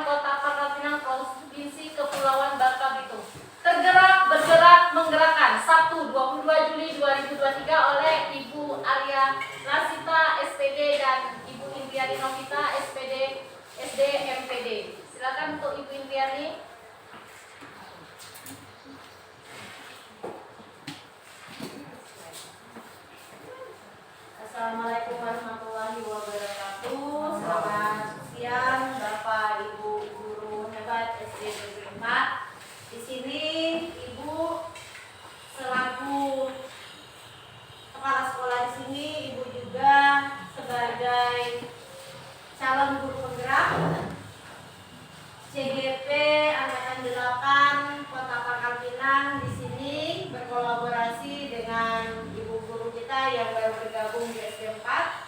Pendidikan Kota Pangkal Pinang Provinsi Kepulauan Bangka Belitung. Tergerak, bergerak, menggerakkan Sabtu 22 Juli 2023 oleh Ibu Arya Lasita SPD dan Ibu Indriani Novita SPD SD MPD. Silakan untuk Ibu Indriani. Assalamualaikum warahmatullahi wabarakatuh. Selamat siang Bapak Ibu guru hebat SD Negeri 4. Di sini Ibu selaku kepala sekolah di sini, Ibu juga sebagai calon guru penggerak CGP Angkatan 8 Kota Pangkal Pinang di sini berkolaborasi dengan ibu guru kita yang baru bergabung di SD 4.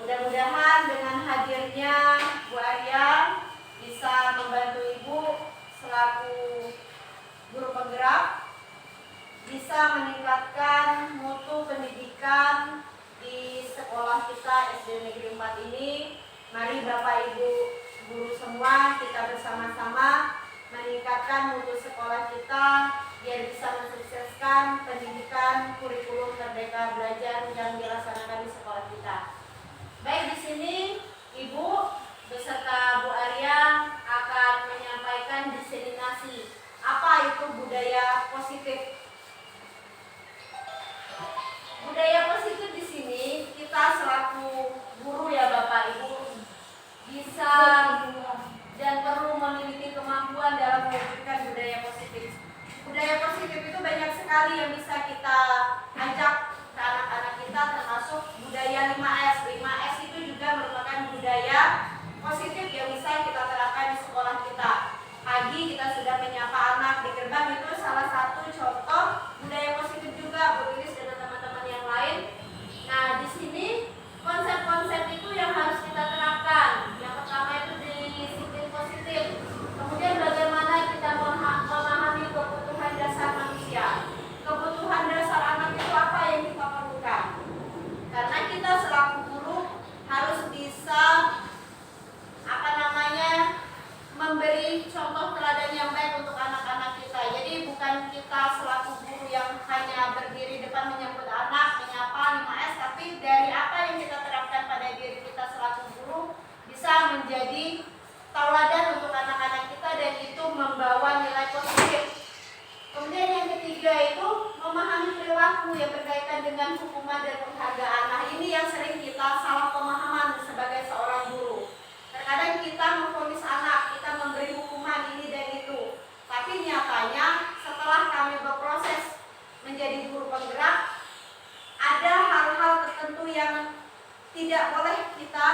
Mudah-mudahan dengan hadirnya Bu Arya bisa membantu Ibu selaku guru penggerak bisa meningkatkan mutu pendidikan di sekolah kita SD Negeri 4 ini. Mari Bapak Ibu guru semua kita bersama-sama meningkatkan mutu sekolah kita biar bisa mensukseskan pendidikan kurikulum Merdeka Belajar yang dilaksanakan di sekolah kita. Baik, di sini Ibu beserta Bu Arya akan menyampaikan diseminasi apa itu budaya positif. Budaya positif di sini kita selaku guru ya Bapak Ibu bisa dan perlu memiliki kemampuan dalam mewujudkan budaya positif. Budaya positif itu banyak sekali yang bisa kita ajak ke anak-anak kita, termasuk budaya 5S. 5S itu juga merupakan budaya positif yang bisa kita terapkan di sekolah kita. Pagi kita sudah menyapa anak di gerbang, itu salah satu contoh budaya positif juga Bu Iris dan teman-teman yang lain. Nah, di sini konsep-konsep itu yang harus kita terapkan. Yang pertama itu disiplin positif. Kemudian bagaimana kita memahami kebutuhan dasar manusia. Kebutuhan dasar anak itu apa yang kita perlukan. Karena kita selaku guru harus bisa memberi contoh teladan yang baik untuk anak-anak kita. Jadi bukan kita selaku guru yang hanya berdiri depan menyambut anak, menyapa 5S, tapi dari apa yang kita terapkan pada diri kita selaku guru bisa menjadi tauladan untuk anak-anak kita dan itu membawa nilai positif. Kemudian yang ketiga itu memahami perilaku yang berkaitan dengan hukuman dan penghargaan. Nah, ini yang sering kita salah pemahaman sebagai seorang guru. Terkadang kita memvonis anak, kita memberi hukuman ini dan itu. Tapi nyatanya setelah kami berproses menjadi guru penggerak, ada hal-hal tertentu yang tidak boleh kita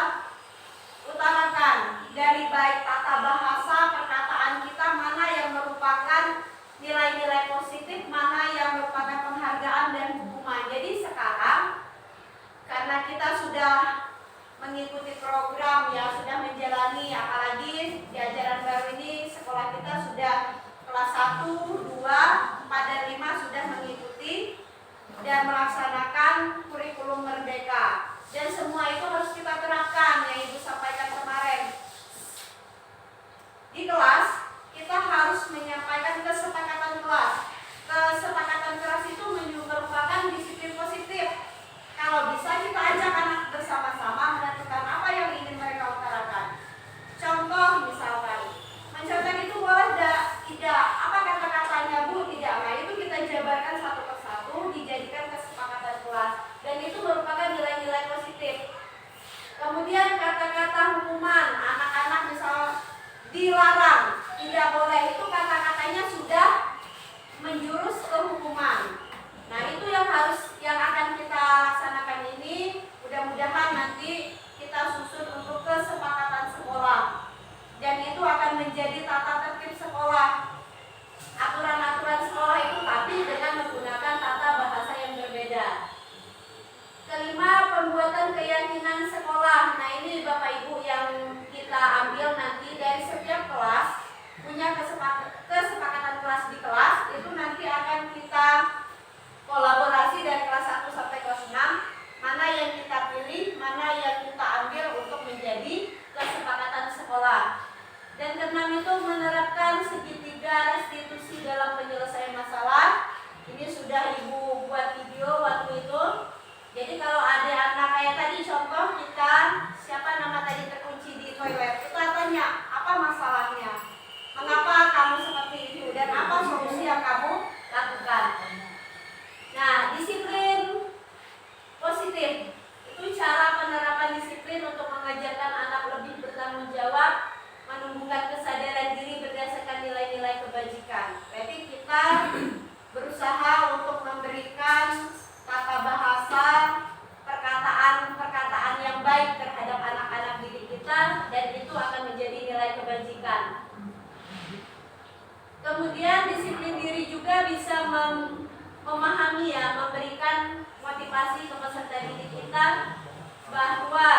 utarakan. Dari baik tata bahasa, perkataan kita, mana yang merupakan nilai-nilai positif, mana yang merupakan penghargaan dan hukuman. Jadi sekarang karena kita sudah mengikuti program yang sudah menjalani, apalagi di ajaran baru ini sekolah kita sudah kelas 1, 2, 4, dan 5 sudah mengikuti dan melaksanakan kurikulum Merdeka. Dan semua itu harus kita terapkan yang Ibu sampaikan kemarin. Di kelas kita harus menyampaikan kesepakatan kelas. Kesepakatan kelas itu merupakan disiplin positif. Kalau bisa kita ajak anak bersama-sama menentukan apa yang ingin mereka utarakan. Contoh misalkan, mencontoh itu boleh tidak, apa kata-katanya Bu, tidak. Nah, itu kita jabarkan satu persatu, dijadikan kesepakatan kelas. Dan itu merupakan nilai-nilai positif. Kemudian kata-kata hukuman, anak-anak misal dilarang pendidikan. Kemudian disiplin diri juga bisa memahami ya, memberikan motivasi ke peserta didik kita bahwa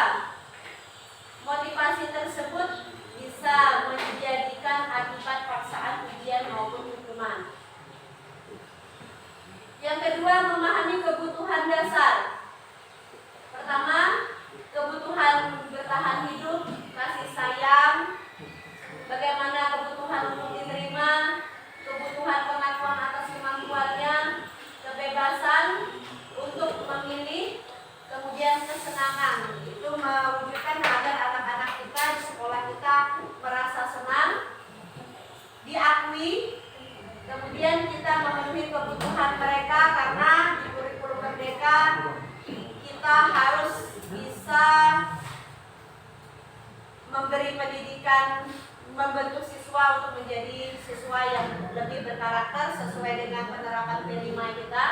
motivasi tersebut bisa menjadikan akibat paksaan ujian maupun hukuman. Yang kedua, memahami kebutuhan dasar. Pertama, kebutuhan bertahan hidup, kasih sayang, bagaimana kebutuhan untuk diterima, kebutuhan pengakuan atas kemampuannya, kebebasan untuk memilih, kemudian kesenangan. Itu mewujudkan agar anak-anak kita di sekolah kita merasa senang, diakui, kemudian kita memenuhi kebutuhan mereka, karena di kurikulum Merdeka kita harus bisa memberi pendidikan, membentuk siswa untuk menjadi siswa yang lebih berkarakter sesuai dengan penerapan P5 kita.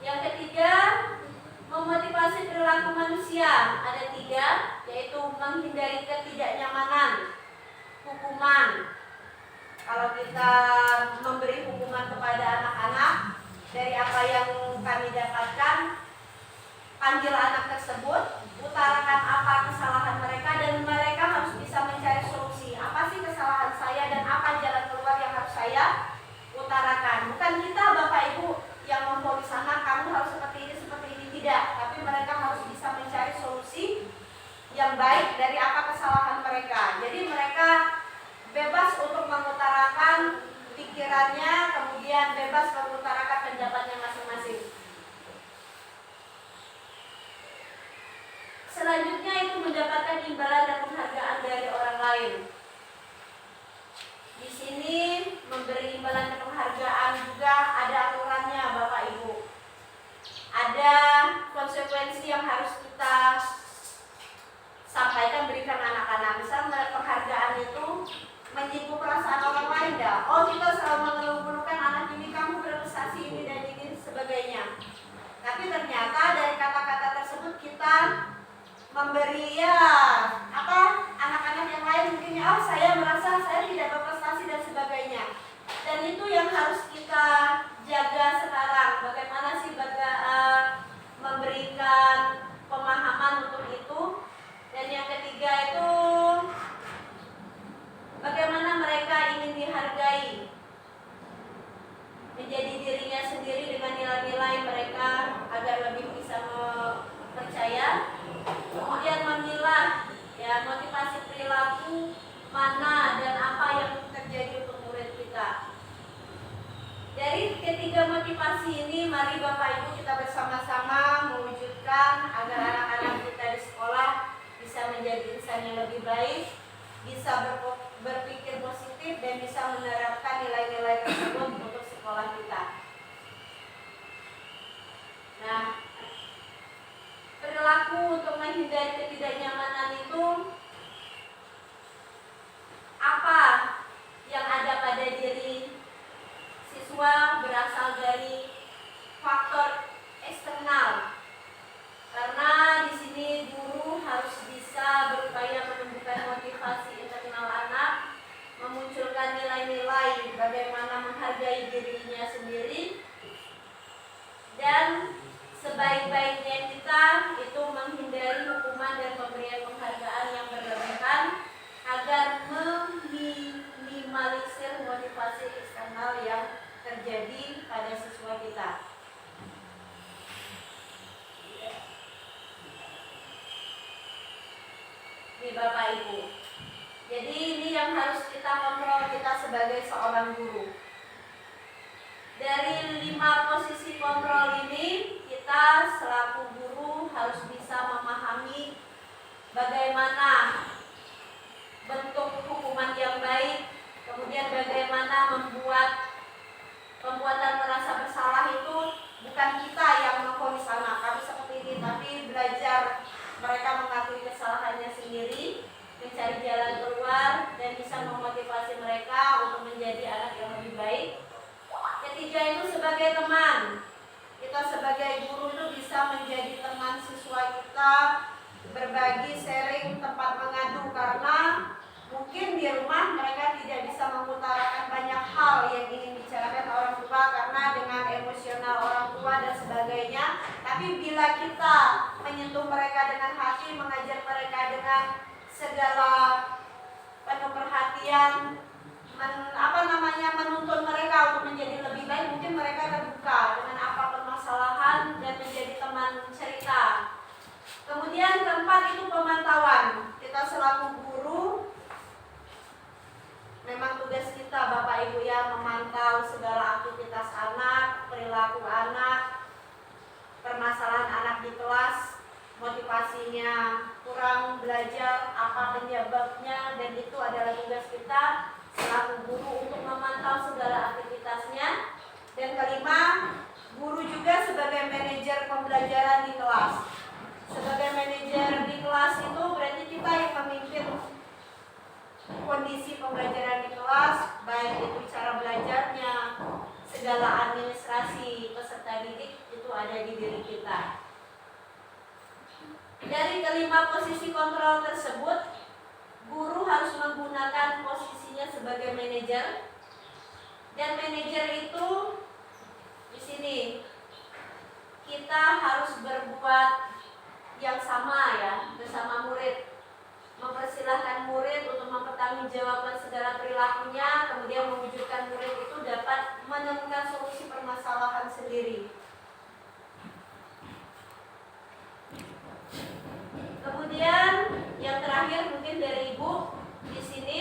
Yang ketiga, memotivasi perilaku manusia. Ada 3, yaitu menghindari ketidaknyamanan, hukuman. Kalau kita memberi hukuman kepada anak-anak, dari apa yang kami dapatkan, panggil anak tersebut, utarakan apa kesalahan mereka, dan mereka harus bisa mencari solusi. Apa sih kesalahan saya dan apa jalan keluar yang harus saya utarakan. Bukan kita Bapak Ibu yang memvonis anak, kamu harus seperti ini, tidak. Tapi mereka harus bisa mencari solusi yang baik dari apa kesalahan mereka. Jadi mereka bebas untuk mengutarakan pikirannya, kemudian bebas mengutarakan pendapatnya masing-masing. Selanjutnya itu mendapatkan imbalan dan penghargaan dari orang lain. Di sini memberi imbalan dan penghargaan juga ada aturannya Bapak Ibu. Ada konsekuensi yang harus kita sampaikan, berikan anak-anak. Misalnya penghargaan itu menyinggung perasaan orang lain dah. Oh, kita selalu mengeluh-ngeluhkan anak ini, kamu berprestasi ini dan ini sebagainya. Tapi ternyata dari kata-kata tersebut kita memberi anak-anak yang lain mungkin saya merasa saya tidak berprestasi dan sebagainya. Dan itu yang harus kita jaga sekarang. Bagaimana sih memberikan pemahaman untuk itu. Dan yang ketiga itu bagaimana mereka ingin dihargai, menjadi dirinya sendiri dengan nilai-nilai mereka agar lebih bisa percaya. Kemudian memilah ya, motivasi perilaku mana dan apa yang terjadi untuk murid kita. Dari ketiga motivasi ini, mari Bapak Ibu kita bersama-sama mewujudkan agar anak-anak kita di sekolah bisa menjadi insan yang lebih baik, bisa berpikir positif, dan bisa menerapkan nilai-nilai tersebut untuk sekolah kita. Nah, perilaku untuk menghindari ketidaknyamanan itu apa yang ada pada diri siswa berasal dari faktor eksternal. Karena di sini guru harus bisa berupaya menumbuhkan motivasi internal anak, memunculkan nilai-nilai bagaimana menghargai dirinya sendiri, dan sebaik-baiknya kita itu menghindari hukuman dan pemberian penghargaan yang berlebihan agar meminimalisir motivasi eksternal yang terjadi pada siswa kita. Ini Bapak Ibu. Jadi ini yang harus kita kontrol kita sebagai seorang guru. Dari 5 posisi kontrol ini, kita selaku guru harus bisa memahami bagaimana bentuk hukuman yang baik, kemudian bagaimana membuat pembuatan merasa bersalah itu bukan kita yang memvonis anak kami seperti ini, tapi belajar mereka mengakui kesalahannya sendiri, mencari jalan keluar, dan bisa memotivasi mereka untuk menjadi anak yang lebih baik. Ketiga itu sebagai teman. Kita sebagai guru itu bisa menjadi teman siswa kita, berbagi, sharing, tempat mengadu, karena menyentuh mereka dengan hati, mengajar mereka dengan segala penuh perhatian, menuntun mereka untuk menjadi lebih baik. Mungkin mereka terbuka dengan apa permasalahan dan menjadi teman cerita. Kemudian keempat itu pemantauan. Kita selaku guru, memang tugas kita Bapak Ibu ya, memantau segala aktivitas anak, perilaku anak, permasalahan anak di kelas, motivasinya kurang belajar, apa penyebabnya, dan itu adalah tugas kita selaku guru untuk memantau segala aktivitasnya. Dan kelima, guru juga sebagai manajer pembelajaran di kelas. Sebagai manajer di kelas itu berarti kita yang memimpin kondisi pembelajaran di kelas, baik itu cara belajarnya, segala administrasi peserta didik itu ada di diri kita. Dari kelima posisi kontrol tersebut, guru harus menggunakan posisinya sebagai manajer, dan manajer itu di sini kita harus berbuat yang sama ya bersama murid, mempersilahkan murid untuk mempertanggungjawabkan segala perilakunya, kemudian mewujudkan murid itu dapat menemukan solusi permasalahan sendiri. Kemudian yang terakhir mungkin dari Ibu di sini,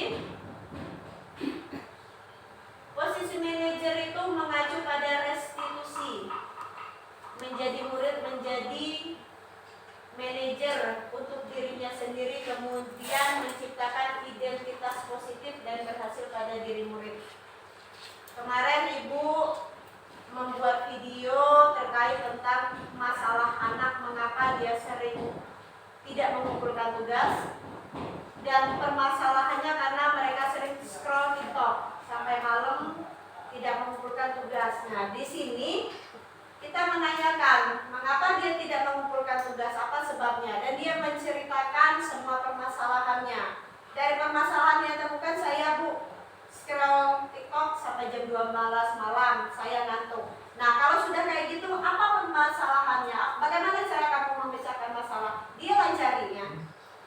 posisi manajer itu mengacu pada restitusi, menjadi murid menjadi manajer untuk dirinya sendiri, kemudian menciptakan identitas positif dan berhasil pada diri murid. Kemarin Ibu membuat video terkait tentang masalah anak, mengapa dia sering tidak mengumpulkan tugas, dan permasalahannya karena mereka sering scroll TikTok sampai malam tidak mengumpulkan tugas. Nah, di sini kita menanyakan mengapa dia tidak mengumpulkan tugas, apa sebabnya, dan dia menceritakan semua permasalahannya. Dari permasalahan yang temukan, saya Bu scroll TikTok sampai jam 12 malam, saya ngantuk. Nah, kalau sudah kayak gitu, apa permasalahannya? Bagaimana cara kamu memecahkan masalah? Dia lancarinya,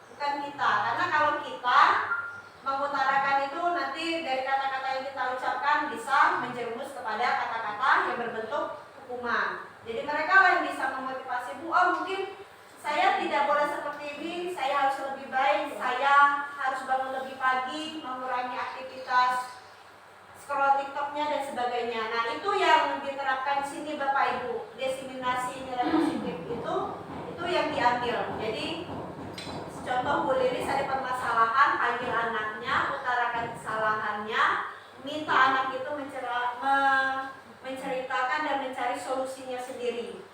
bukan kita. Karena kalau kita mengutarakan itu, nanti dari kata-kata yang kita ucapkan bisa menjerumus kepada kata-kata yang berbentuk hukuman. Jadi mereka lah yang bisa memotivasi, Bu, oh mungkin saya tidak boleh seperti ini, saya harus lebih baik, saya harus bangun lebih pagi, mengurangi aktivitas scroll TikToknya dan sebagainya. Nah, itu yang diterapkan di sini Bapak Ibu, diseminasi nilai positif itu yang diambil. Jadi contoh Bu Lilis ada permasalahan, panggil anaknya, utarakan kesalahannya, minta anak itu menceritakan dan mencari solusinya sendiri.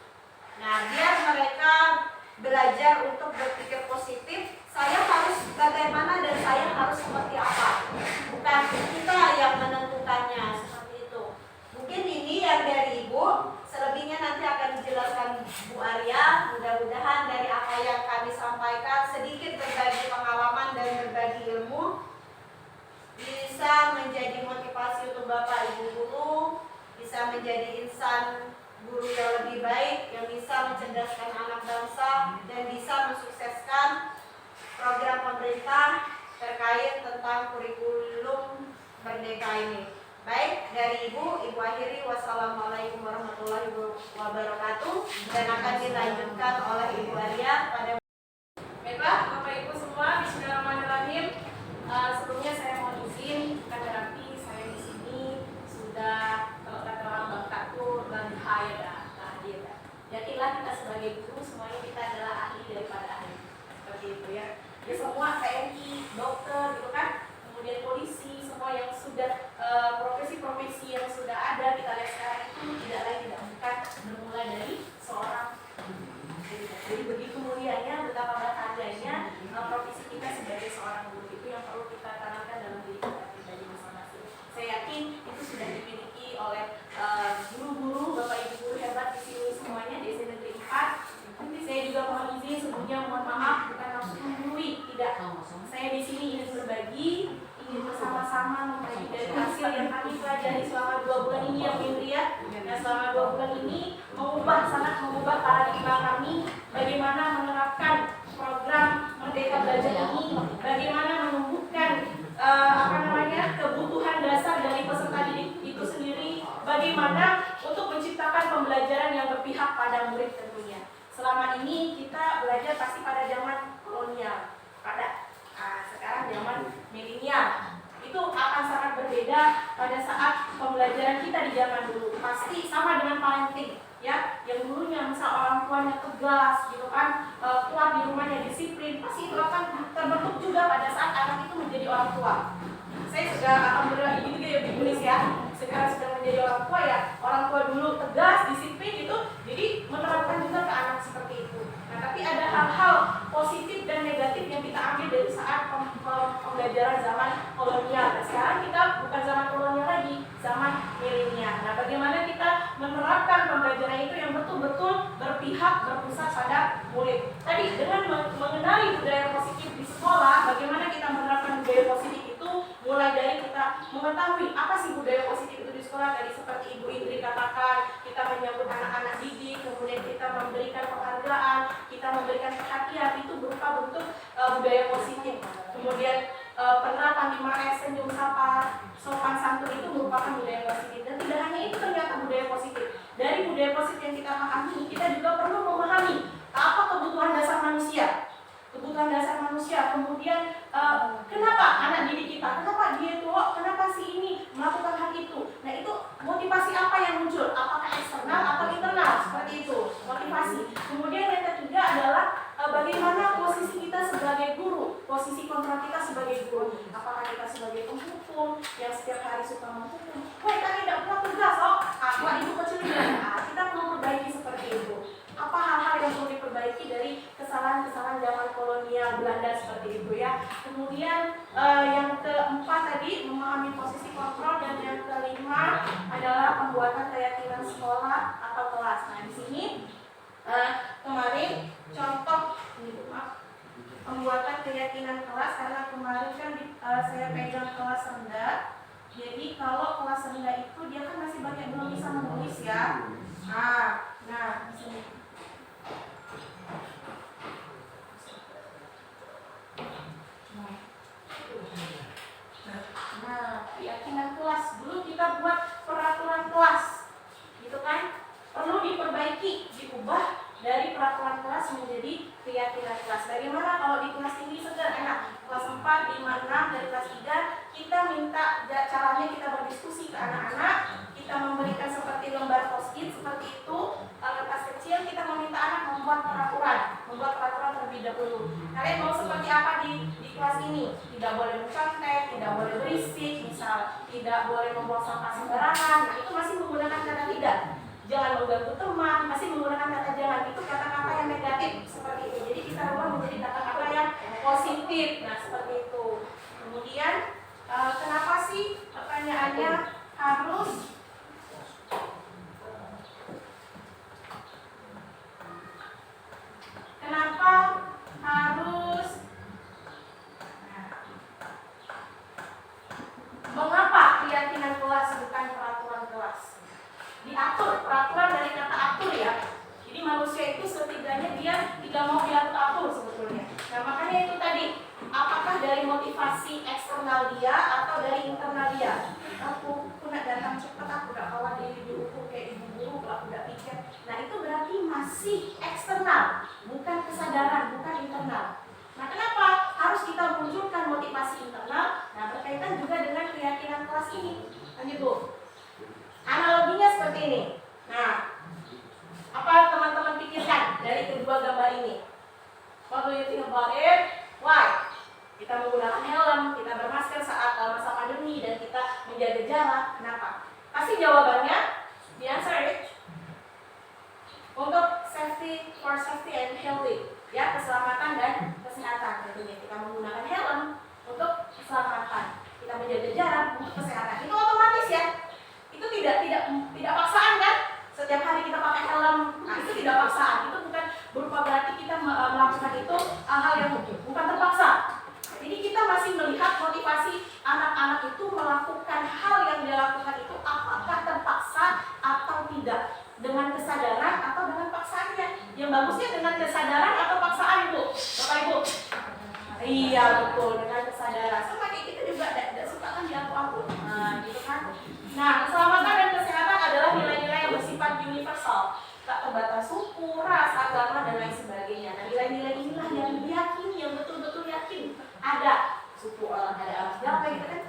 Nah, biar mereka belajar untuk berpikir positif, saya harus bagaimana dan saya harus seperti apa. Bukan kita yang menentukannya seperti itu. Mungkin ini yang dari Ibu, selebihnya nanti akan dijelaskan Bu Arya. Mudah-mudahan dari apa yang kami sampaikan, sedikit berbagi pengalaman dan berbagi ilmu, bisa menjadi motivasi untuk Bapak Ibu guru, bisa menjadi insan guru yang lebih baik, yang bisa mencerdaskan anak bangsa dan bisa mensukseskan program pemerintah terkait tentang kurikulum Merdeka ini. Baik, dari Ibu akhiri. Wassalamualaikum warahmatullahi wabarakatuh, dan akan dilanjutkan oleh Ibu Arya pada. Baiklah Bapak Ibu semua, bismillahirrahmanirrahim. Sebelumnya saya mohon izin, karena nanti saya di sini sudah, kalau kata orang Bangka tuh hadir. Jadilah kita sebagai guru semuanya kita adalah ahli daripada ahli, seperti itu ya. Ya semua TNI, dokter gitu kan, kemudian polisi, semua yang sudah profesi-profesi yang sudah ada kita lihat sekarang itu tidak lain tidak bukan bermula dari seorang. Jadi begitu mulianya, betapa berharganya profesi kita sebagai seorang guru, itu yang perlu kita tanamkan dalam diri kita pribadi masing-masing. Saya yakin itu sudah dimiliki oleh guru-guru, Bapak Ibu guru hebat di sini semuanya di SD Negeri 4. Nanti saya juga mohon izin sebelumnya, mohon maaf bukan maksud menggurui, tidak. Saya di sini ingin berbagi, ingin bersama-sama mengkaji dari hasil yang kami pelajari selama 2 bulan ini yang mulia. Nah, selama 2 bulan ini sangat mengubah paradigma kami bagaimana menerapkan belajar ini bagaimana menumbuhkan kebutuhan dasar dari peserta didik itu sendiri, bagaimana untuk menciptakan pembelajaran yang berpihak pada murid tentunya. Selama ini kita belajar pasti pada zaman kolonial, sekarang zaman milenial. Itu akan sangat berbeda pada saat pembelajaran kita di zaman dulu. Pasti sama dengan parenting, ya, yang dulunya misal orang tuanya tegas gitu kan, kuat di rumahnya, disiplin, pasti itu akan terbentuk juga pada saat anak itu menjadi orang tua. Saya sudah alhamdulillah ini juga ya Indonesia ya, sekarang sudah menjadi orang tua ya, orang tua dulu tegas, disiplin gitu, jadi menerapkan juga ke anak seperti itu. Nah, tapi ada hal-hal positif dan negatif yang kita ambil dari saat pembelajaran zaman kolonial. Nah, sekarang kita bukan zaman kolonial lagi, zaman milenial. Nah, bagaimana kita menerapkan pembelajaran itu yang betul-betul berpihak, berpusat pada murid. Tadi dengan mengenali budaya positif di sekolah, bagaimana kita menerapkan budaya positif itu, mulai dari kita mengetahui apa sih budaya positif itu di sekolah. Tadi seperti Ibu Indri katakan, kita menyambut anak-anak didik, kemudian kita memberikan penghargaan, kita memberikan perhatian, itu berupa bentuk budaya positif. Kemudian penerapan 5S, senyum, sapa, sopan santun itu merupakan budaya positif. Dan tidak hanya itu ternyata budaya positif. Dari budaya positif yang kita pahami, kita juga perlu memahami apa kebutuhan dasar manusia. Kebutuhan dasar manusia, kemudian kenapa anak didik kita, kenapa dia itu, kenapa si ini melakukan hal itu. Nah, itu motivasi apa yang muncul, apakah eksternal atau internal, seperti itu motivasi. Kemudian yang ketiga adalah bagaimana posisi kita sebagai guru, posisi kontrol kita sebagai guru. Apakah kita sebagai penghukum yang setiap hari suka menghukum, wah kami tidak pernah tegas, wah itu kecil kita perlu perbaiki seperti itu. Apa hal-hal yang perlu diperbaiki dari kesalahan-kesalahan zaman kolonial Belanda seperti itu ya. Kemudian yang keempat tadi memahami posisi kontrol, dan yang kelima adalah pembuatan keyakinan sekolah atau kelas. Nah, di sini kemarin contoh pembuatan keyakinan kelas, karena kemarin kan saya pegang kelas rendah. Jadi kalau kelas rendah itu dia kan masih banyak belum bisa menulis ya. Nah di sini. Nah, keyakinan kelas dulu kita buat peraturan kelas, gitu kan? Perlu diperbaiki, diubah dari peraturan kelas menjadi keyakinan kelas. Bagaimana kalau di kelas tinggi sederhana, kelas 4, 5, 6, dari kelas 3 kita minta caranya kita berdiskusi ke anak-anak, kita memberikan seperti lembar post-it seperti itu. Kelas kecil kita meminta anak membuat peraturan terlebih dahulu. Kalian mau seperti apa di kelas ini? Tidak boleh mencontek, tidak boleh berisik, misal tidak boleh membuang sampah sembarangan. Nah, itu masih menggunakan kata tidak. Jangan mengganggu teman, masih menggunakan kata jangan. Itu kata-kata yang negatif seperti itu. Jadi kita ubah menjadi kata-kata yang positif. Nah, seperti itu. Kemudian kenapa sih pertanyaannya harus mengapa keyakinan kelas bukan peraturan kelas? Diatur, peraturan dari kata atur ya. Jadi manusia itu setidaknya dia tidak mau diatur sebetulnya. Nah, makanya itu tadi, apakah dari motivasi eksternal dia atau dari internal dia? Aku nak datang cepat, aku nak bawa diri diukur kayak ibu guru, aku tidak pikir. Nah, itu berarti masih eksternal, bukan kesadaran, bukan internal. Nah, kenapa harus kita munculkan motivasi internal? Nah, berkaitan juga dengan keyakinan kelas ini. Lanjut, Bu. Analoginya seperti ini. Nah, apa teman-teman pikirkan dari kedua gambar ini? What do you think about it? Why? Kita menggunakan helm, kita bermasker saat masa pandemi, dan kita menjaga jarak. Kenapa? Kasih jawabannya. The answer is untuk for safety and healthy. Ya, keselamatan dan kesehatan. Tentunya kita menggunakan helm untuk keselamatan, kita menjaga jarak untuk kesehatan. Itu otomatis ya. Itu tidak paksaan kan? Setiap hari kita pakai helm. Nah, itu tidak paksaan. Itu bukan berupa berarti kita melakukan itu hal yang bukan terpaksa. Jadi kita masih melihat motivasi anak-anak itu melakukan hal yang dia lakukan itu apakah terpaksa atau tidak, dengan kesadaran atau dengan paksaannya. Yang bagusnya dengan kesadaran atau paksaan, Ibu, Bapak Ibu. Iya betul, dengan kesadaran. Sama kayak kita juga tidak suka kan diaku-aku. Nah, gitu kan. Nah, keselamatan dan kesehatan adalah nilai-nilai yang bersifat universal, tak terbatas suku, ras, agama dan lain sebagainya. Nah, nilai-nilai inilah yang diyakini, yang betul-betul yakin ada suku orang, ada Jawa gitu kan,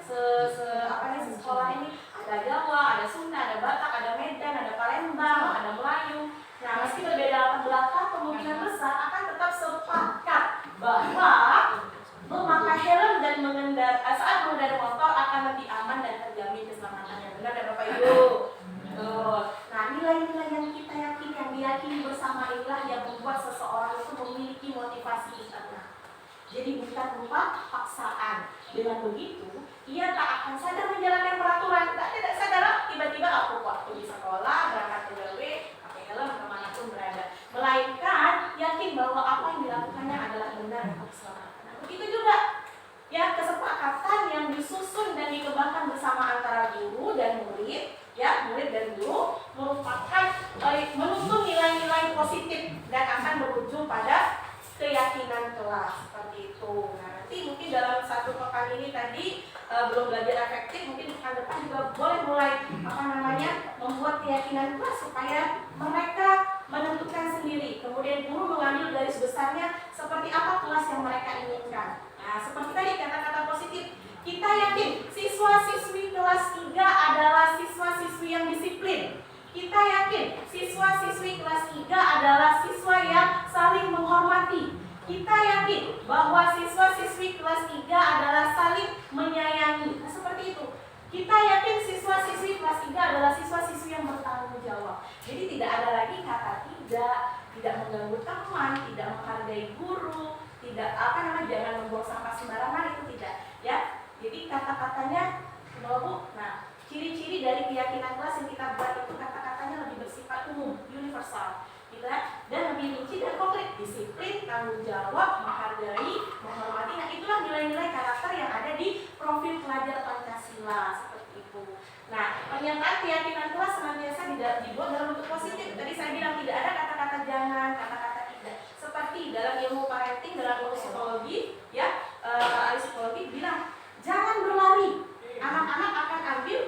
sekolah ini ada Jawa, ada Sunda, ada Batak, ada Medan, ada Palembang, ada Melayu. Nah, meski berbeda latar belakang, kemungkinan besar akan tetap sepakat bahwa memakai helm dan saat mengendarai motor akan lebih aman dan terjamin keselamatannya. Benar ya Bapak Ibu? Nah, nilai-nilai yang kita yakini, yang diyakini bersama inilah yang membuat seseorang itu memiliki motivasi internal. Jadi bukan berupa paksaan. Dengan begitu, ia tak akan sadar menjalankan peraturan. Tidak sadar, tiba-tiba aku waktu di sekolah, berangkat ke GW, pakai helm kemanapun berada. Melainkan yakin bahwa apa yang dilakukannya adalah benar untuk keselamatan. Nah, begitu juga ya kesepakatan yang disusun dan dikembangkan bersama antara guru dan murid, ya murid dan guru merupakan menuntun nilai-nilai positif dan akan berujung pada keyakinan kelas seperti itu. Nah, nanti mungkin dalam satu pekan ini tadi belum belajar efektif, mungkin pekan depan juga boleh mulai membuat keyakinan kelas supaya mereka menentukan sendiri. Kemudian guru mengambil garis besarnya seperti apa kelas yang mereka inginkan. Nah, seperti tadi kata-kata positif, kita yakin siswa-siswi kelas 3 adalah siswa-siswi yang disiplin. Kita yakin siswa-siswi kelas 3 adalah siswa yang saling menghormati. Kita yakin bahwa siswa-siswi kelas 3 adalah saling menyayangi. Nah, seperti itu. Kita yakin siswa-siswi kelas 3 adalah siswa-siswi yang bertanggung jawab. Jadi tidak ada lagi kata tidak mengganggu teman, tidak menghargai guru, tidak jangan membuang sampah sembarangan, itu tidak. Ya. Jadi kata-katanya Bu. Nah, ciri-ciri dari keyakinan kelas yang kita buat itu kata-katanya lebih bersifat umum, universal, gitu ya, dan lebih rinci dan konkret, disiplin, tanggung jawab, menghargai, menghormati. Nah, itulah nilai-nilai karakter yang ada di profil pelajar Pancasila seperti itu. Nah, pernyataan keyakinan kelas senantiasa dibuat dalam bentuk positif. Tadi saya bilang tidak ada kata-kata jangan, kata-kata tidak. Seperti dalam ilmu parenting, dalam ilmu psikologi, ya, ahli psikologi bilang jangan berlari. Anak-anak akan ambil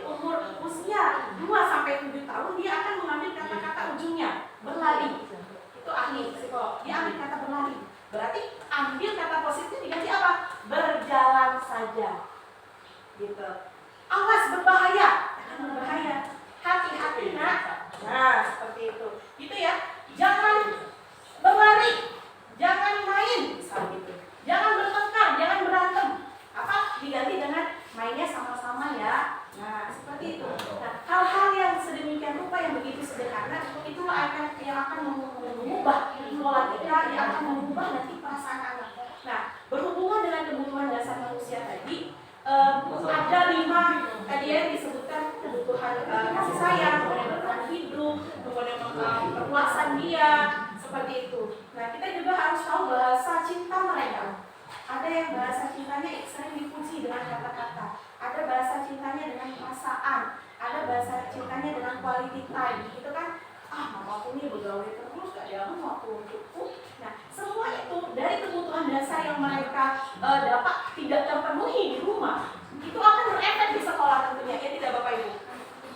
usia 2-7 tahun, dia akan mengambil kata-kata ujungnya berlari. Itu ahli psikolog, dia ambil kata berlari. Berarti ambil kata positif diganti apa? Berjalan saja. Gitu. Awas berbahaya, akan berbahaya. Hati-hati nak. Nah, seperti itu. Gitu ya. Jangan berlari, jangan main, misalnya gitu. Jangan bertengkar, jangan berantem. Diganti dengan mainnya sama-sama ya. Nah, seperti itu. Nah, hal-hal yang sedemikian rupa yang begitu sederhana, itulah yang akan mengubah pola kita, yang akan mengubah nanti perasaan anak. Nah, berhubungan dengan kebutuhan dasar manusia tadi, ada 5 tadi yang disebutkan kebutuhan kasih sayang, kemudian bertahan hidup, kemudian perluasan dia, seperti itu. Nah, kita juga harus tahu bahasa cinta mereka. Ada yang bahasa cintanya sering dipuji dengan kata-kata, ada bahasa cintanya dengan perasaan, ada bahasa cintanya dengan quality time, gitu kan? Mamaku ini bergaul terus, gak ada waktu untukku. Nah, semua itu dari kebutuhan dasar yang mereka dapat tidak terpenuhi di rumah, itu akan berefek di sekolah tentunya, ya tidak Bapak Ibu?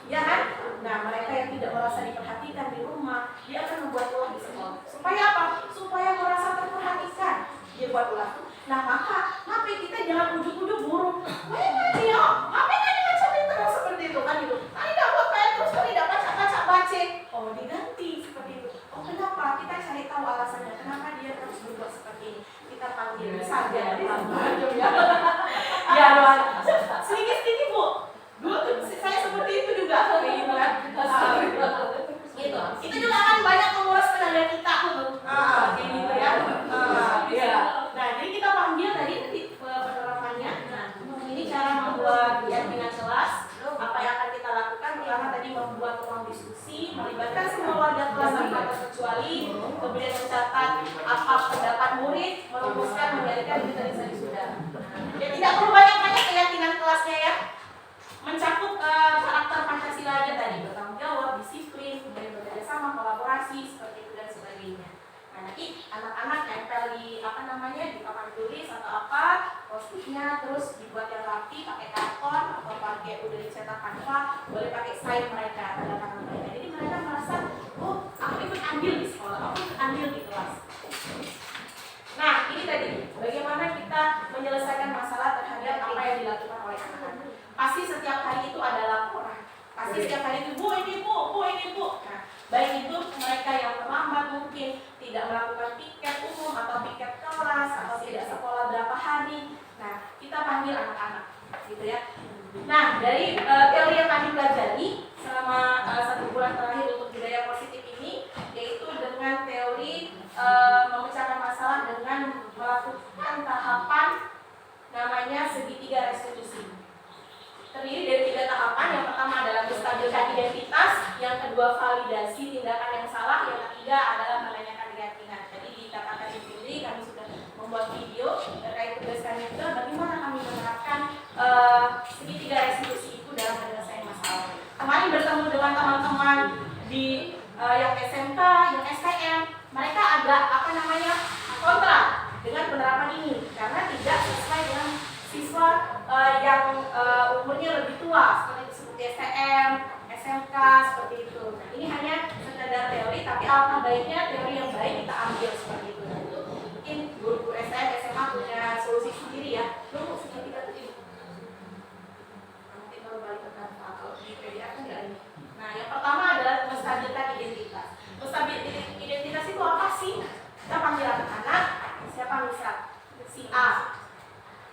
Ya kan? Nah, mereka yang tidak merasa diperhatikan di rumah, dia akan membuat ulah di sekolah. Supaya apa? Supaya merasa terperhatikan, dia buat ulah. Nah, maka kita jangan ujuk-ujuk guru. Ngapain tadi macam terus seperti itu kan gitu. Tadi tidak buat PR terus, tadi tidak baca. Oh, diganti seperti itu. Oh, kenapa? Kita cari tahu alasannya. Kenapa dia terus berbuat seperti ini? Kita panggil saja. Ya, doang. Sedikit-sedikit Bu. Dulu saya seperti itu juga. Gitu kan. Gitu. Itu juga akan banyak menguras tenaga kita. Kayak gitu ya. Nah, jadi kita panggil tadi penerapannya. Nah, ini cara membuat keyakinan kelas. Apa yang akan kita lakukan? Pertama tadi membuat ruang diskusi, melibatkan semua warga kelas tanpa terkecuali, kemudian mencatat apa pendapat murid, merumuskan, menjadikan itu tadi sudah. Jadi tidak perlu banyak-banyak keyakinan dibuat yang rapi, pakai karton atau pakai udah dicetak kanva, boleh pakai sign mereka, tanda tangan mereka. Jadi mereka merasa, oh aku ikut andil di sekolah, aku ikut andil di kelas. Nah ini tadi bagaimana kita menyelesaikan masalah terhadap apa yang dilakukan oleh anak-anak. Pasti setiap hari itu ada laporan. Pasti setiap hari itu, bu ini bu ini bu. Nah, baik itu mereka yang terlambat mungkin tidak melakukan piket umum atau piket kelas atau tidak sekolah berapa hari. Nah, kita panggil anak-anak, gitu ya. Nah, dari teori yang kami pelajari selama 1 bulan terakhir untuk budaya positif ini, yaitu dengan teori memecahkan masalah dengan melakukan tahapan namanya segitiga restitusi. Terdiri dari 3 tahapan. Yang pertama adalah menstabilkan identitas, yang kedua validasi tindakan yang salah, yang ketiga adalah menanyakan keyakinan. Jadi dikatakan di sini kami sudah membuat video terkait tugas kami juga bagaimana kami menerapkan segitiga restitusi itu dalam penyelesaian masalah. Kemarin bertemu dengan teman-teman di yang SMK, yang STM, mereka agak kontra dengan penerapan ini karena tidak sesuai dengan siswa yang umurnya lebih tua seperti STM, SMK seperti itu. Nah, ini hanya sekedar teori, tapi alangkah baiknya teori yang baik kita ambil seperti itu. Nah, itu mungkin guru-guru STM, SMA punya solusi sendiri ya. Lu segitiga tuh nanti baru balik ke kantor kalau di PDF kan nggak ini. Nah, yang pertama adalah menstabilkan identitas. Menstabilkan identitas itu apa sih? Kita panggil anak-anak, siapa misal? Si A.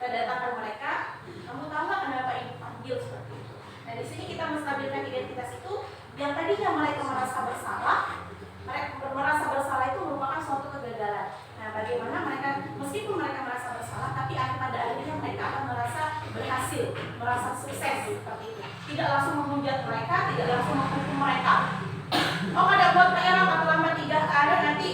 Kita datangkan mereka, kamu tahu nggak kenapa ibu panggil seperti itu? Nah di sini kita menstabilkan identitas itu, yang tadinya mereka merasa bersalah, itu merupakan suatu kegagalan. Nah bagaimana mereka, meskipun mereka merasa bersalah, tapi pada akhirnya mereka akan merasa berhasil, merasa sukses seperti itu. Tidak langsung menghujat mereka, tidak langsung menghukum mereka. Oh ada buat PR atau lambat 3 hari nanti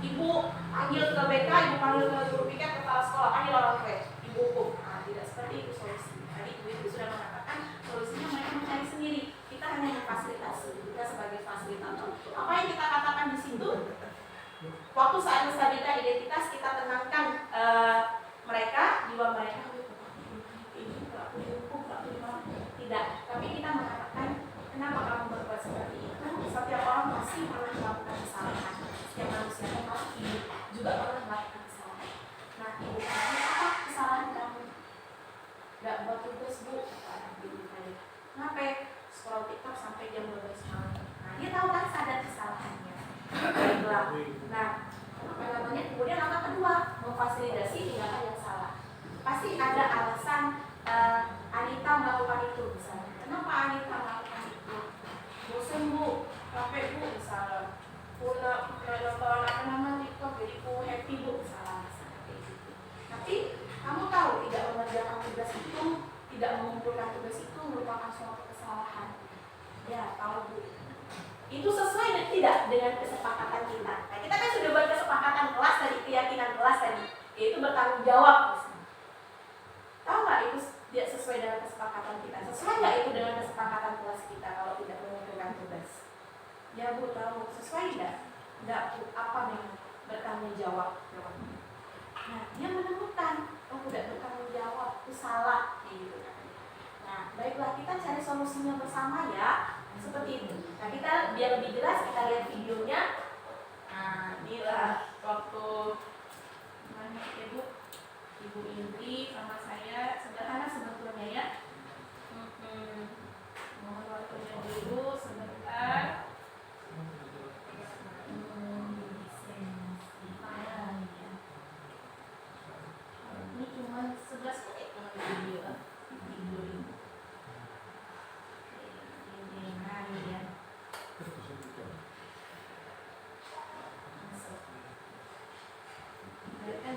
ibu panggil ke BK, ibu panggil ke guru piket, kepala sekolah, panggil orang tua, ibu hukum. Nah, tidak seperti itu solusi. Tadi ibu sudah mengatakan solusinya mereka mencari sendiri. Kita hanya memfasilitasi, kita sebagai fasilitator. Apa yang kita katakan di situ? Waktu saat menstabilkan identitas, kita tenangkan mereka, jiwa mereka. Ini tidak hukum, tidak. Tapi kita mengatakan, kenapa kamu berbuat seperti itu? Setiap orang pasti pernah melakukan kesalahan. Setiap manusia pasti juga pernah melakukan kesalahan. Nah, ibu kamu apa kesalahan kamu? Gak buat tugas bu, kata ibu tadi. Kenapa? Scroll TikTok sampai jam 12 malam. Nah, dia tahu kan sadar kesalahannya. Baiklah. Nah, kemudian apa kedua? Memfasilitasi tindakan yang salah. Pasti ada alasan Anita melakukan itu misalnya. Kenapa Anita melakukan itu? Bosan bu, capek bu misalnya. Nonton TikTok jadi ku happy bu misalnya kayak gitu. Tapi kamu tahu tidak mengerjakan tugas itu, tidak mengumpulkan tugas itu merupakan suatu kesalahan. Ya tahu bu. Itu sesuai dan tidak dengan kesepakatan kita. Nah kita kan sudah buat kesepakatan kelas tadi, keyakinan kelas tadi, yaitu bertanggung jawab. Tahu nggak itu tidak sesuai dengan kesepakatan kita? Sesuai nggak itu dengan kesepakatan kelas kita kalau tidak mengumpulkan tugas? Ya bu tahu. Sesuai nggak? Nggak bu. Apa memang bertanggung jawab? Nah dia menemukan, oh tidak bertanggung jawab, itu salah, gitu. Nah baiklah kita cari solusinya bersama ya, seperti itu. Nah kita biar lebih jelas kita lihat videonya. Nah inilah waktu mana Ibu Indri sama saya sederhana sebetulnya ya. Mohon waktunya dulu sebentar. Ini cuma 11 menit video. Nah ini ya. Kan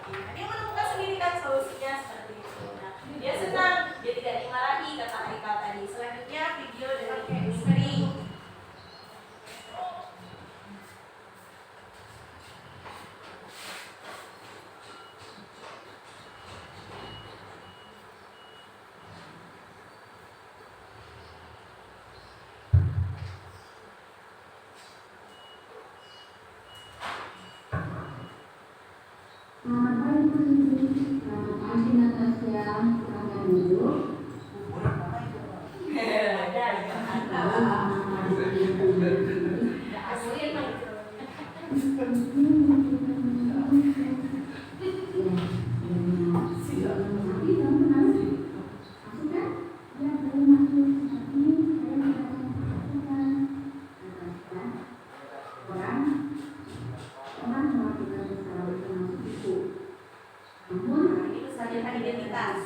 Nah, dia menemukan sendiri kan solusinya seperti itu. Nah, dia senang, dia tidak dimarahi kata Haikal tadi. Selanjutnya video dari Misteri. Selamat pagi Bu Siti, selamat pagi Natasha, silahkan duduk. Ini kesadaran identitas.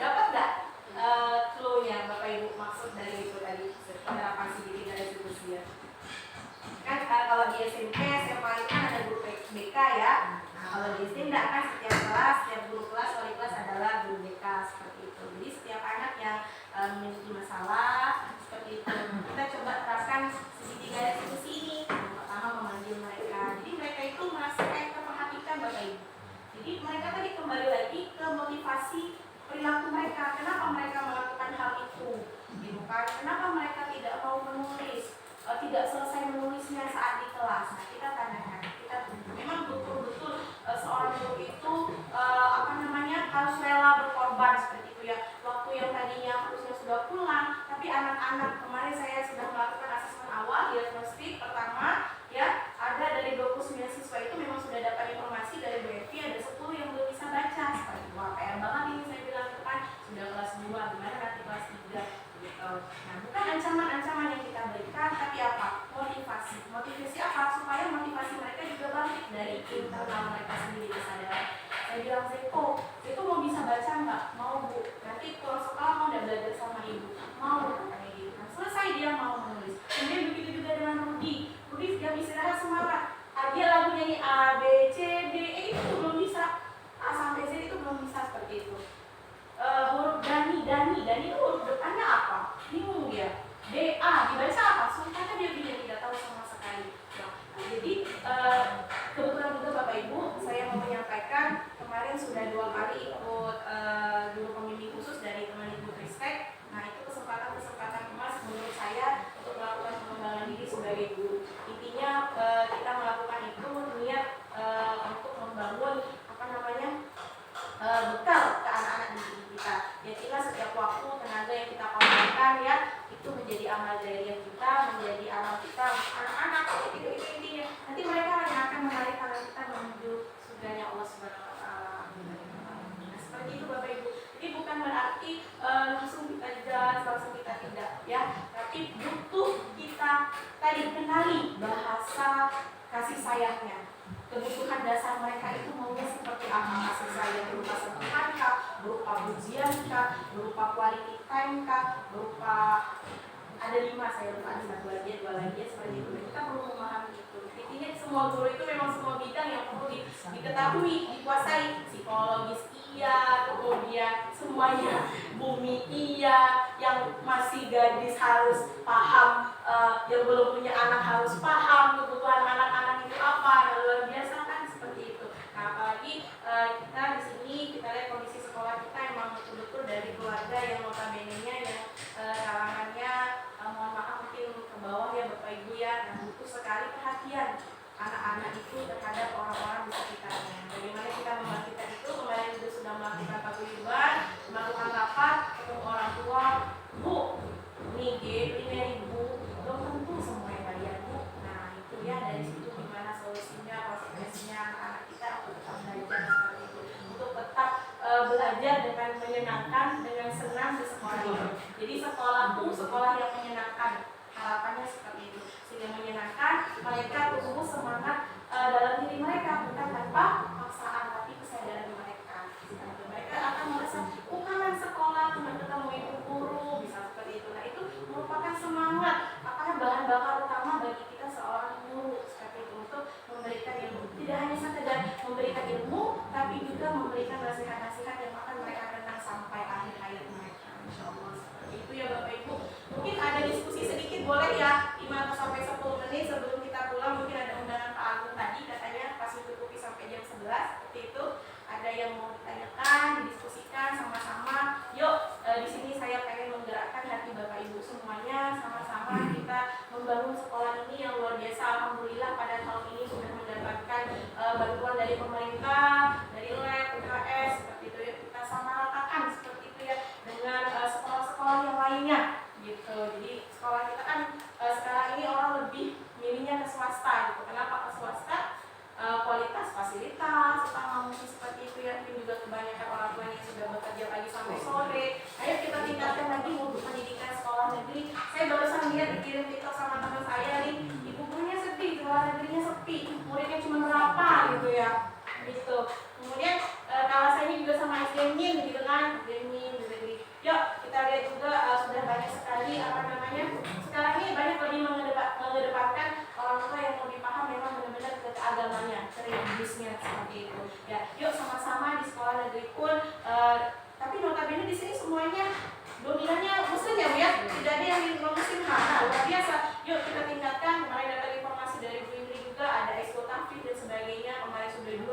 Dapat nggak clue-nya Bapak Ibu maksud dari itu tadi penerapan CBT dan restitusi ya? Kan kalau di SMP, SMA itu kan ada guru BK ya. Nah, kalau di SD enggak kan setiap kelas, setiap guru kelas, wali kelas adalah guru BK seperti itu. Jadi setiap anak yang memiliki masalah seperti itu kita coba terapkan CBT dan restitusi ini. Yang pertama memanggil mereka. Jadi mereka itu merasa kayak terperhatikan Bapak Ibu. Jadi mereka tadi kembali lagi ke motivasi perilaku mereka. Kenapa mereka melakukan hal itu? Gitu kan? Kenapa mereka tidak mau menulis? Tidak selesai menulisnya saat di kelas. Nah, kita tanyakan. Kita memang betul-betul seorang guru itu harus rela berkorban seperti itu ya. Waktu yang tadinya harusnya sudah pulang, tapi anak-anak kemarin saya sudah melakukan asesmen awal diagnostik pertama ya, ada dari 29 siswa itu memang sudah dapat informasi dari Bu Evi ada 10 yang belum bisa baca. Seperti wah PR banget ini saya bilang itu kan sudah kelas 2, gimana nanti kelas 3 gitu. Nah, bukan ancaman-ancaman yang kita berikan, tapi apa? Motivasi. Motivasi apa? Supaya motivasi mereka juga bangkit dari internal mereka sendiri kesadaran. Saya bilang Zeko mau bisa baca nggak? Mau Bu. Nanti pulang sekolah mau udah belajar sama ibu. Mau katanya gitu. Nah, selesai dia mau menulis. Kemudian begitu juga dengan Rudi jam istirahat semangat. Dia lagu nyanyi A B C D itu belum bisa. A sampai Z itu belum bisa seperti itu. Huruf Dani itu huruf depannya apa? Bingung dia. D A dibaca apa? Soalnya dia tidak tahu sama sekali. Nah, jadi kebetulan juga Bapak Ibu saya mau menyampaikan kemarin sudah 2 kali ikut guru pembimbing khusus dari Kemendikbudristek. Nah, itu kesempatan emas menurut saya untuk melakukan pengembangan diri sebagai guru. Intinya kita melakukan itu niat untuk membangun bekal ke anak-anak didik kita. Yakinlah setiap waktu tenaga yang kita korbankan ya itu menjadi amal jariah kita, menjadi amal kita anak-anak itu intinya. Nanti mereka hanya akan kasih sayangnya. Kebutuhan dasar mereka itu maunya seperti apa? Kasih sayang berupa sentuhan kah, berupa pujian kah, berupa quality time kah, berupa ada 5 saya lupa, ada 2 lagi seperti itu. Kita perlu memahami itu. Intinya semua guru itu memang semua bidang yang perlu diketahui, dikuasai. Psikologis iya, kemudian semuanya, bumi iya, yang masih gadis harus paham, yang belum punya anak harus paham kebutuhan anak-anak itu apa. Luar biasa kan seperti itu. Nah apalagi kita di sini kita lihat kondisi sekolah kita emang betul-betul dari keluarga yang notabene-nya yang kalangannya mohon maaf mungkin ke bawah ya Bapak Ibu ya. Nah butuh sekali perhatian anak-anak itu terhadap orang-orang di sekitarnya. Bagaimana kita membangkitkan itu? Kemarin juga sudah melakukan paguyuban, melakukan rapat ketemu orang tua. Bu, ini Ibu, belum tentu semua yang bayar Bu. Nah itu ya, dari situ gimana solusinya, konsekuensinya anak-anak kita untuk tetap belajar seperti itu, untuk tetap belajar dengan menyenangkan, dengan senang di sekolah ini. Jadi sekolahku sekolah yang menyenangkan, harapannya seperti itu, sehingga menyenangkan mereka tumbuh semangat dalam diri mereka, bukan tanpa paksaan tapi kesadaran mereka. Mereka akan merasa kangen sekolah, cuma ketemu ibu guru, bisa seperti itu. Nah itu merupakan semangat, apakah bahan bakar utama bagi kita seorang guru seperti itu, untuk memberikan ilmu. Tidak hanya sekedar memberikan ilmu, tapi juga memberikan nasihat-nasihat yang akan mereka kenang sampai akhir hayat mereka. Insya Allah seperti itu ya Bapak Ibu. Mungkin ada diskusi sedikit boleh ya, 5 atau sampai 10 menit sebelum kita pulang. Mungkin ada undangan Pak Agung tadi katanya pasti cukupi sampai jam 11 seperti itu. Ada yang mau ditanyakan, didiskusikan sama-sama. Yuk, di sini saya pengen menggerakkan hati Bapak Ibu semuanya, sama-sama kita membangun sekolah ini yang luar biasa. Alhamdulillah pada tahun ini sudah mendapatkan bantuan dari pemerintah, dari lab, UKS seperti itu ya. Kita sama ratakan seperti itu ya dengan sekolah-sekolah yang lainnya gitu. Jadi sekolah kita kan sekarang ini orang lebih milihnya ke swasta gitu. Kenapa ke swasta? Kualitas fasilitas utama mungkin seperti itu ya. Mungkin juga kebanyakan orang tua yang sudah bekerja pagi sampai sore. Ayo kita tingkatkan lagi mutu pendidikan sekolah negeri. Saya barusan lihat dikirim TikTok sama teman saya nih, ibu gurunya sepi, sekolah negerinya sepi, muridnya cuma berapa gitu ya gitu. Kemudian kawasannya juga sama SDN gitu kan, SDN gitu. Yuk kita lihat juga sudah banyak sekali sekarang ini banyak lebih mengedepankan orang tua yang lebih paham memang benar-benar ke agamanya, ke religiusnya seperti itu ya. Yuk sama-sama di sekolah negeri pun tapi notabene di sini semuanya dominannya muslim ya Bu ya, tidak ada yang non muslim. Luar biasa. Yuk kita tingkatkan. Kemarin dapat informasi dari Bu Indri juga ada exco tafsir dan sebagainya, kemarin sudah 2,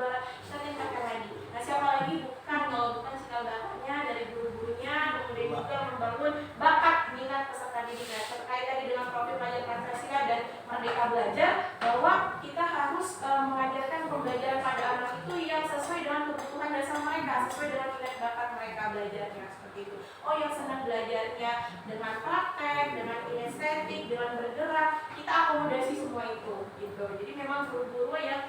kita tingkatkan lagi. Nah siapa lagi bukan cikal bakalnya dari guru-gurunya, kemudian juga membangun bakat minat peserta didik terkait tadi dengan profil pelajar Pancasila dan Merdeka Belajar, bahwa kita harus mengajarkan pembelajaran pada anak itu yang sesuai dengan kebutuhan dasar mereka, sesuai dengan minat bakat mereka belajarnya seperti itu. Oh yang senang belajarnya dengan praktek, dengan kinestetik, dengan bergerak, kita akomodasi semua itu gitu. Jadi memang guru-guru yang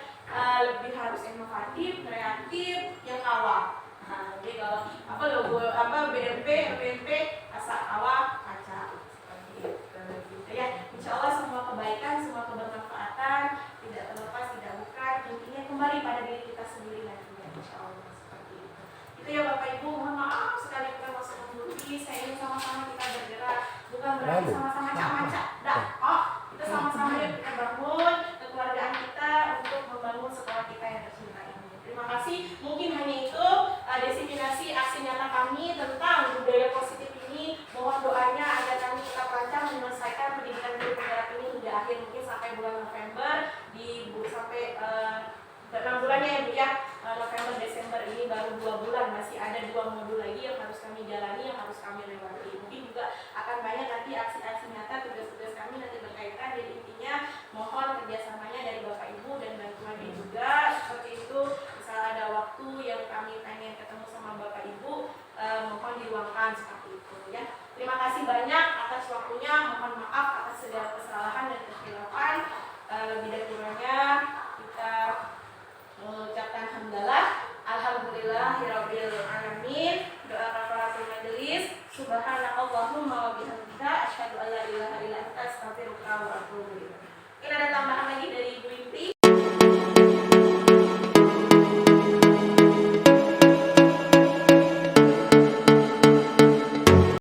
lebih harus inovatif, kreatif, yang awal. Nah, jadi kalau BMP, LPMP, asal awal, kaca seperti itu gitu ya. Insya Allah semua kebaikan, semua kebermanfaatan, tidak terlepas, tidak bukan, intinya kembali pada diri kita sendiri nantinya. Insya Allah seperti itu. Itu ya Bapak Ibu, mohon maaf sekali kita masuk menggurui. Saya ingin sama-sama kita bergerak, bukan berarti sama-sama cak-macak. Kita sama-sama yuk kita bangun kekeluargaan kita untuk membangun sekolah kita yang tercinta ini. Terima kasih. Mungkin hanya itu diseminasi aksi nyata kami tentang budaya positif ini. Mohon doanya agar kami tetap lancar menyelesaikan pendidikan guru penggerak ini hingga akhir mungkin sampai bulan November sampai 6 bulannya ya Bu ya. November Desember ini baru 2 bulan, masih ada 2 modul lagi yang harus kami jalani, yang harus kami lewati. Mungkin juga akan banyak nanti aksi-aksi nyata, tugas-tugas kami nanti berkaitan. Jadi intinya mohon kerjasamanya dari Bapak Ibu dan bantuannya juga seperti itu. Misal ada waktu yang kami pengen ketemu sama Bapak Ibu, mohon diluangkan seperti itu ya. Terima kasih banyak atas waktunya. Mohon maaf atas segala kesalahan dan kekhilafan. Lebih dan kurangnya kita mengucapkan alhamdulillahirabbil alamin. Doa kafaratul majelis. Subhanakallahumma wa bihamdika asyhadu an la ilaha illa anta astaghfiruka wa atubu ilaik. Mungkin ada tambahan lagi dari Ibu